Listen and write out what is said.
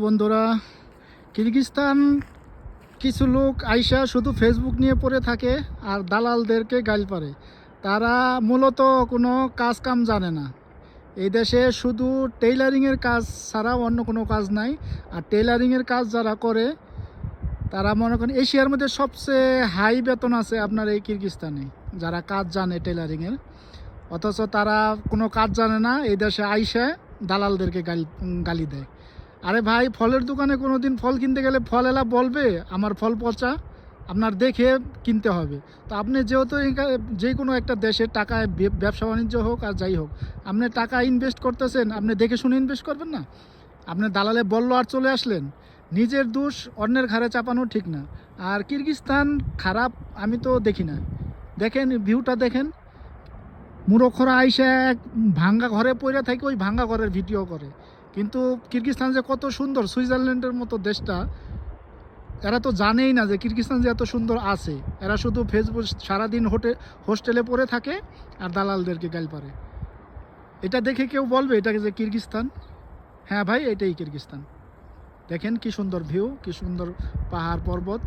বন্ধুরা, কিরগিজস্তান কিছু লোক আইসা শুধু ফেসবুক নিয়ে পড়ে থাকে আর দালালদেরকে গাইল পারে। তারা মূলত কোনো কাজ কাম জানে না। এই দেশে শুধু টেইলারিংয়ের কাজ ছাড়া অন্য কোনো কাজ নাই। আর টেইলারিংয়ের কাজ যারা করে তারা মনে করেন এশিয়ার মধ্যে সবচেয়ে হাই বেতন আছে আপনার এই কিরগিজস্তানে, যারা কাজ জানে টেইলারিংয়ের। অথচ তারা কোনো কাজ জানে না, এই দেশে আইসা দালালদেরকে গালি দেয়। আরে ভাই, ফলের দোকানে কোনো দিন ফল কিনতে গেলে ফল এলা বলবে আমার ফল পচা, আপনার দেখে কিনতে হবে। তো আপনি যেহেতু যে কোনো একটা দেশের টাকায় ব্যবসা বাণিজ্য হোক আর যাই হোক, আপনি টাকা ইনভেস্ট করতেছেন, আপনি দেখে শুনে ইনভেস্ট করবেন না। আপনি দালালে বললো আর চলে আসলেন, নিজের দোষ অন্যের ঘাড়ে চাপানো ঠিক না। আর কিরগিজস্তান খারাপ আমি তো দেখি না। দেখেন ভিউটা দেখেন, মুরখরা আইসা এক ভাঙ্গা ঘরে পড়ে থাকে, ওই ভাঙ্গা ঘরের ভিডিও করে। কিন্তু কিরগিজস্তান যে কত সুন্দর, সুইজারল্যান্ডের মতো দেশটা, এরা তো জানেই না যে কিরগিজস্তান যে এত সুন্দর আছে। এরা শুধু ফেসবুক সারাদিন হোস্টেলে পড়ে থাকে আর দালালদেরকে গাল পারে। এটা দেখে কেউ বলবে এটাকে যে কিরগিজস্তান? হ্যাঁ ভাই, এটাই কিরগিজস্তান। দেখেন কি সুন্দর ভিউ, কি সুন্দর পাহাড় পর্বত।